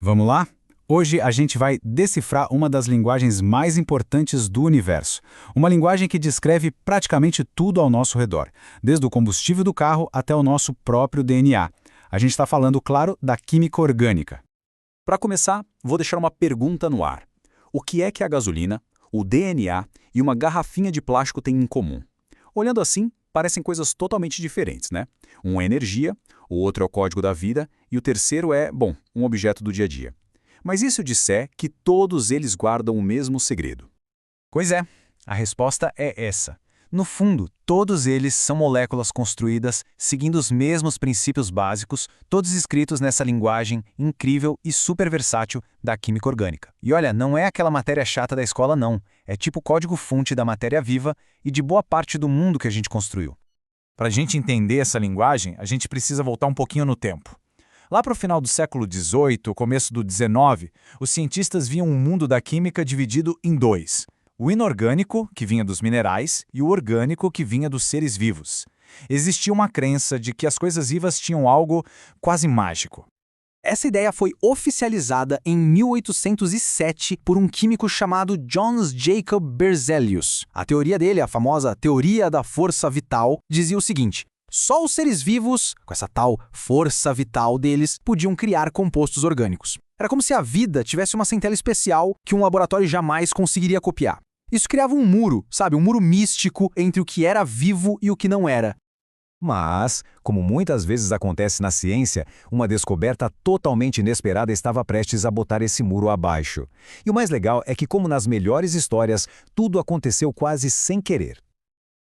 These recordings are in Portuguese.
Vamos lá? Hoje a gente vai decifrar uma das linguagens mais importantes do universo. Uma linguagem que descreve praticamente tudo ao nosso redor, desde o combustível do carro até o nosso próprio DNA. A gente está falando, claro, da química orgânica. Para começar, vou deixar uma pergunta no ar. O que é que a gasolina, o DNA e uma garrafinha de plástico têm em comum? Olhando assim, parecem coisas totalmente diferentes, né? Um é energia, o outro é o código da vida e o terceiro é, bom, um objeto do dia a dia. Mas e se eu disser que todos eles guardam o mesmo segredo? Pois é, a resposta é essa. No fundo, todos eles são moléculas construídas seguindo os mesmos princípios básicos, todos escritos nessa linguagem incrível e super versátil da química orgânica. E olha, não é aquela matéria chata da escola não, é tipo o código-fonte da matéria viva e de boa parte do mundo que a gente construiu. Para a gente entender essa linguagem, a gente precisa voltar um pouquinho no tempo. Lá para o final do século XVIII, começo do XIX, os cientistas viam um mundo da química dividido em dois. O inorgânico, que vinha dos minerais, e o orgânico, que vinha dos seres vivos. Existia uma crença de que as coisas vivas tinham algo quase mágico. Essa ideia foi oficializada em 1807 por um químico chamado Johannes Jacob Berzelius. A teoria dele, a famosa teoria da força vital, dizia o seguinte: só os seres vivos, com essa tal força vital deles, podiam criar compostos orgânicos. Era como se a vida tivesse uma centelha especial que um laboratório jamais conseguiria copiar. Isso criava um muro, sabe? Um muro místico entre o que era vivo e o que não era. Mas, como muitas vezes acontece na ciência, uma descoberta totalmente inesperada estava prestes a botar esse muro abaixo. E o mais legal é que, como nas melhores histórias, tudo aconteceu quase sem querer.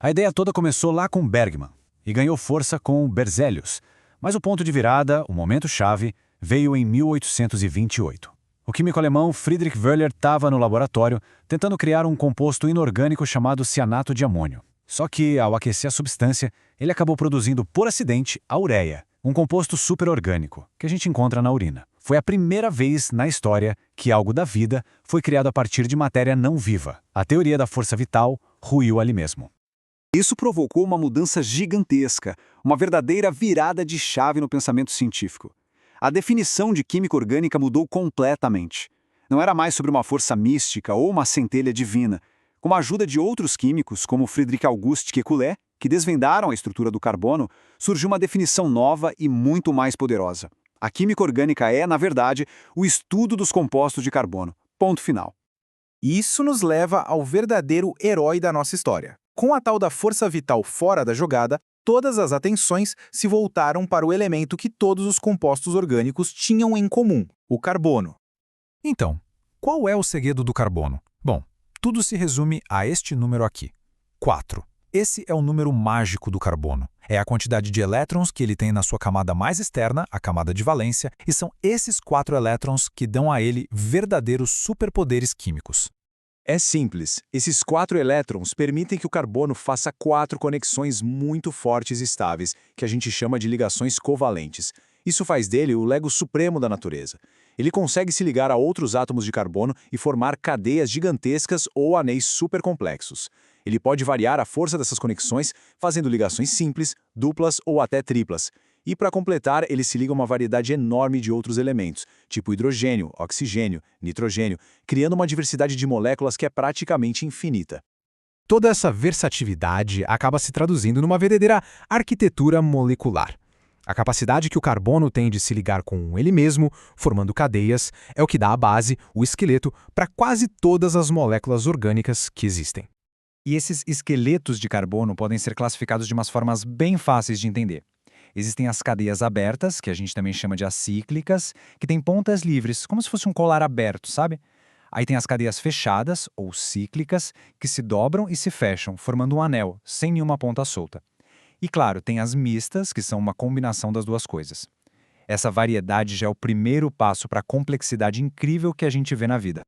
A ideia toda começou lá com Bergman e ganhou força com Berzelius. Mas o ponto de virada, o momento-chave, veio em 1828. O químico alemão Friedrich Wöhler estava no laboratório tentando criar um composto inorgânico chamado cianato de amônio. Só que, ao aquecer a substância, ele acabou produzindo, por acidente, a ureia, um composto superorgânico, que a gente encontra na urina. Foi a primeira vez na história que algo da vida foi criado a partir de matéria não viva. A teoria da força vital ruiu ali mesmo. Isso provocou uma mudança gigantesca, uma verdadeira virada de chave no pensamento científico. A definição de química orgânica mudou completamente. Não era mais sobre uma força mística ou uma centelha divina. Com a ajuda de outros químicos, como Friedrich August Kekulé, que desvendaram a estrutura do carbono, surgiu uma definição nova e muito mais poderosa. A química orgânica é, na verdade, o estudo dos compostos de carbono. Ponto final. Isso nos leva ao verdadeiro herói da nossa história. Com a tal da força vital fora da jogada, todas as atenções se voltaram para o elemento que todos os compostos orgânicos tinham em comum, o carbono. Então, qual é o segredo do carbono? Bom, tudo se resume a este número aqui, 4. Esse é o número mágico do carbono. É a quantidade de elétrons que ele tem na sua camada mais externa, a camada de valência, e são esses 4 elétrons que dão a ele verdadeiros superpoderes químicos. É simples. Esses 4 elétrons permitem que o carbono faça 4 conexões muito fortes e estáveis, que a gente chama de ligações covalentes. Isso faz dele o Lego supremo da natureza. Ele consegue se ligar a outros átomos de carbono e formar cadeias gigantescas ou anéis supercomplexos. Ele pode variar a força dessas conexões, fazendo ligações simples, duplas ou até triplas. E para completar, ele se liga a uma variedade enorme de outros elementos, tipo hidrogênio, oxigênio, nitrogênio, criando uma diversidade de moléculas que é praticamente infinita. Toda essa versatilidade acaba se traduzindo numa verdadeira arquitetura molecular. A capacidade que o carbono tem de se ligar com ele mesmo, formando cadeias, é o que dá a base, o esqueleto, para quase todas as moléculas orgânicas que existem. E esses esqueletos de carbono podem ser classificados de umas formas bem fáceis de entender. Existem as cadeias abertas, que a gente também chama de acíclicas, que têm pontas livres, como se fosse um colar aberto, sabe? Aí tem as cadeias fechadas, ou cíclicas, que se dobram e se fecham, formando um anel, sem nenhuma ponta solta. E claro, tem as mistas, que são uma combinação das duas coisas. Essa variedade já é o primeiro passo para a complexidade incrível que a gente vê na vida.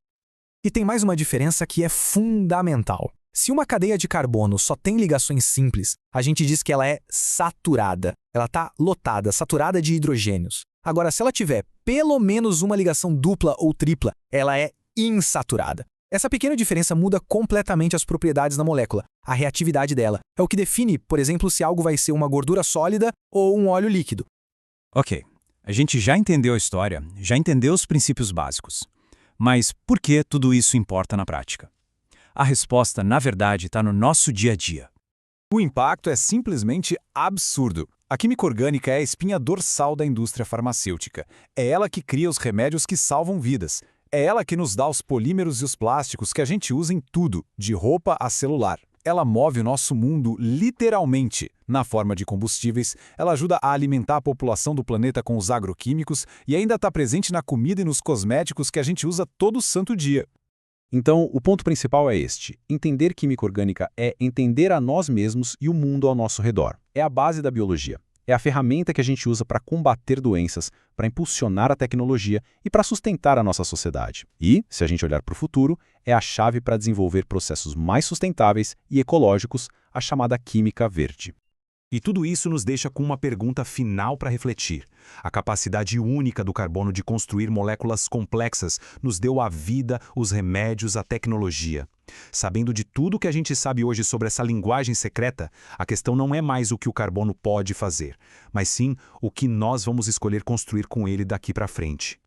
E tem mais uma diferença que é fundamental. Se uma cadeia de carbono só tem ligações simples, a gente diz que ela é saturada. Ela está lotada, saturada de hidrogênios. Agora, se ela tiver pelo menos uma ligação dupla ou tripla, ela é insaturada. Essa pequena diferença muda completamente as propriedades da molécula, a reatividade dela. É o que define, por exemplo, se algo vai ser uma gordura sólida ou um óleo líquido. Ok, A gente já entendeu a história, já entendeu os princípios básicos. Mas por que tudo isso importa na prática? A resposta, na verdade, está no nosso dia a dia. O impacto é simplesmente absurdo. A química orgânica é a espinha dorsal da indústria farmacêutica. É ela que cria os remédios que salvam vidas. É ela que nos dá os polímeros e os plásticos que a gente usa em tudo, de roupa a celular. Ela move o nosso mundo literalmente. Na forma de combustíveis, ela ajuda a alimentar a população do planeta com os agroquímicos e ainda está presente na comida e nos cosméticos que a gente usa todo santo dia. Então, o ponto principal é este. Entender química orgânica é entender a nós mesmos e o mundo ao nosso redor. É a base da biologia. É a ferramenta que a gente usa para combater doenças, para impulsionar a tecnologia e para sustentar a nossa sociedade. E, se a gente olhar para o futuro, é a chave para desenvolver processos mais sustentáveis e ecológicos, a chamada química verde. E tudo isso nos deixa com uma pergunta final para refletir. A capacidade única do carbono de construir moléculas complexas nos deu a vida, os remédios, a tecnologia. Sabendo de tudo que a gente sabe hoje sobre essa linguagem secreta, a questão não é mais o que o carbono pode fazer, mas sim o que nós vamos escolher construir com ele daqui para frente.